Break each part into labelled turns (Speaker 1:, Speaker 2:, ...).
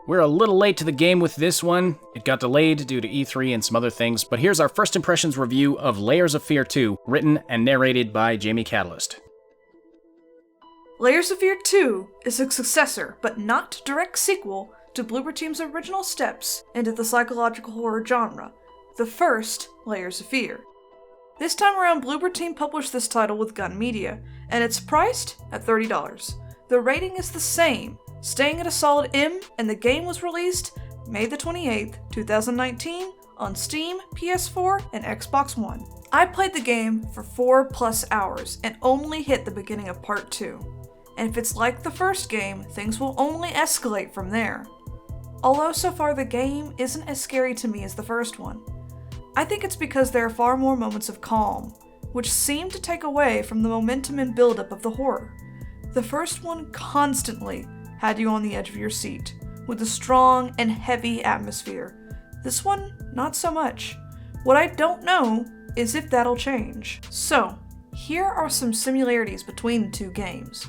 Speaker 1: We're a little late to the game with this one. It got delayed due to E3 and some other things, but here's our first impressions review of Layers of Fear 2, written and narrated by Jamy Catalyst.
Speaker 2: Layers of Fear 2 is a successor, but not direct sequel, to Bloober Team's original steps into the psychological horror genre, the first Layers of Fear. This time around, Bloober Team published this title with Gun Media, and it's priced at $30. The rating is the same, staying at a solid M, and the game was released May the 28th, 2019 on Steam, PS4, and Xbox One. I played the game for 4+ hours and only hit the beginning of Part 2. And if it's like the first game, things will only escalate from there. Although so far the game isn't as scary to me as the first one. I think it's because there are far more moments of calm, which seem to take away from the momentum and buildup of the horror. The first one constantly had you on the edge of your seat, with a strong and heavy atmosphere. This one, not so much. What I don't know is if that'll change. So, here are some similarities between the two games.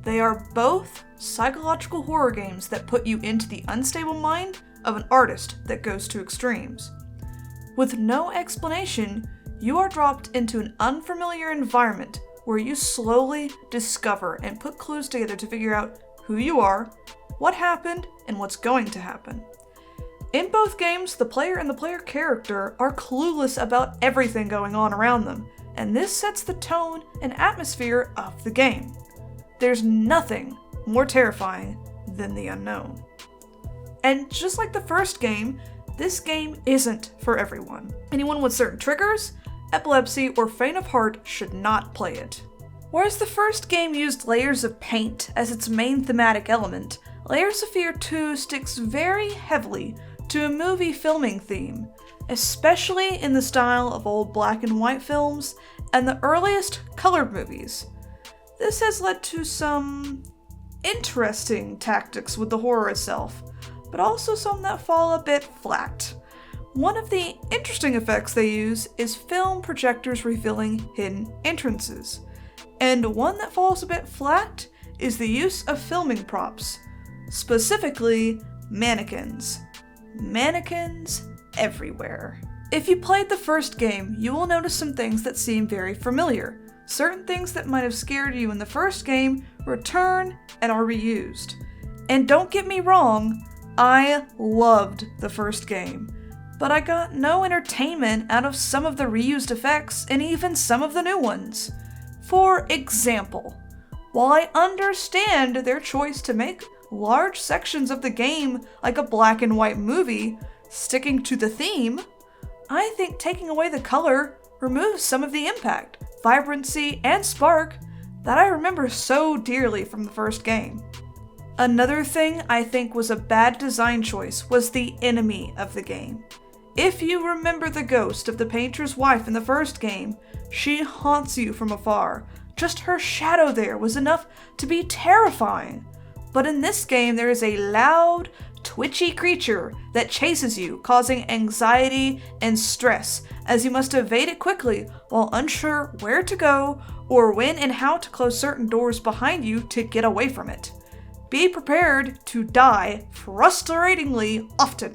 Speaker 2: They are both psychological horror games that put you into the unstable mind of an artist that goes to extremes. With no explanation, you are dropped into an unfamiliar environment where you slowly discover and put clues together to figure out who you are, what happened, and what's going to happen. In both games, the player and the player character are clueless about everything going on around them, and this sets the tone and atmosphere of the game. There's nothing more terrifying than the unknown. And just like the first game, this game isn't for everyone. Anyone with certain triggers, epilepsy, or faint of heart should not play it. Whereas the first game used layers of paint as its main thematic element, Layers of Fear 2 sticks very heavily to a movie filming theme, especially in the style of old black and white films and the earliest colored movies. This has led to some interesting tactics with the horror itself, but also some that fall a bit flat. One of the interesting effects they use is film projectors revealing hidden entrances, and one that falls a bit flat is the use of filming props, specifically mannequins. Mannequins everywhere. If you played the first game, you will notice some things that seem very familiar. Certain things that might have scared you in the first game return and are reused. And don't get me wrong, I loved the first game, but I got no entertainment out of some of the reused effects and even some of the new ones. For example, while I understand their choice to make large sections of the game like a black and white movie, sticking to the theme, I think taking away the color removes some of the impact, vibrancy, and spark that I remember so dearly from the first game. Another thing I think was a bad design choice was the enemy of the game. If you remember the ghost of the painter's wife in the first game, she haunts you from afar. Just her shadow there was enough to be terrifying. But in this game, there is a loud, twitchy creature that chases you, causing anxiety and stress, as you must evade it quickly while unsure where to go or when and how to close certain doors behind you to get away from it. Be prepared to die frustratingly often.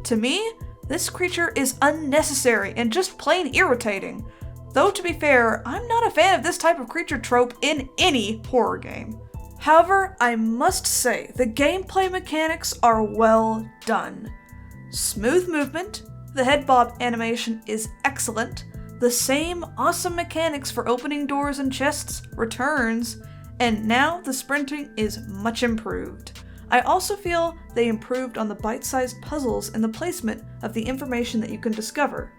Speaker 2: To me, this creature is unnecessary and just plain irritating. Though to be fair, I'm not a fan of this type of creature trope in any horror game. However, I must say, the gameplay mechanics are well done. Smooth movement, the head bob animation is excellent, the same awesome mechanics for opening doors and chests returns, and now the sprinting is much improved. I also feel they improved on the bite-sized puzzles and the placement of the information that you can discover.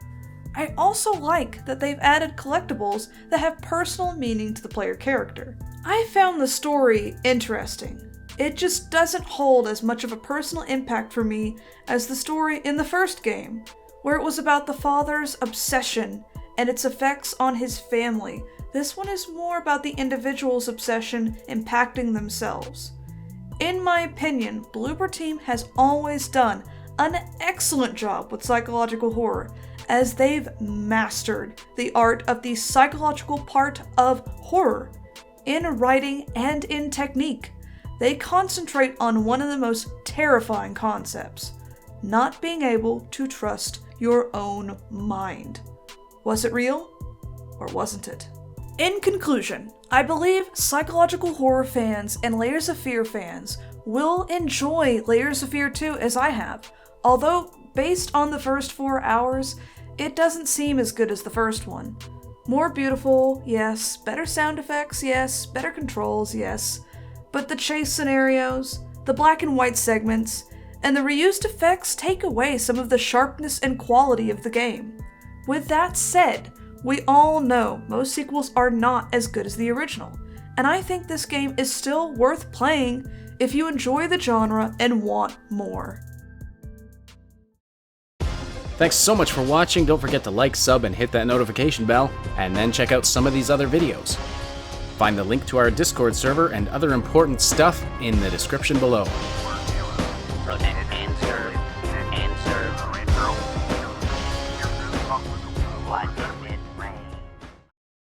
Speaker 2: I also like that they've added collectibles that have personal meaning to the player character. I found the story interesting. It just doesn't hold as much of a personal impact for me as the story in the first game, where it was about the father's obsession and its effects on his family. This one is more about the individual's obsession impacting themselves. In my opinion, Bloober Team has always done an excellent job with psychological horror, as they've mastered the art of the psychological part of horror. in writing and in technique. They concentrate on one of the most terrifying concepts: not being able to trust your own mind. Was it real, or wasn't it? In conclusion, I believe psychological horror fans and Layers of Fear fans will enjoy Layers of Fear 2 as I have, although based on the first 4 hours, it doesn't seem as good as the first one. More beautiful, yes. Better sound effects, yes. Better controls, yes. But the chase scenarios, the black and white segments, and the reused effects take away some of the sharpness and quality of the game. With that said, we all know most sequels are not as good as the original, and I think this game is still worth playing if you enjoy the genre and want more.
Speaker 1: Thanks so much for watching. Don't forget to like, sub, and hit that notification bell, and then check out some of these other videos. Find the link to our Discord server and other important stuff in the description below.
Speaker 3: Rotated.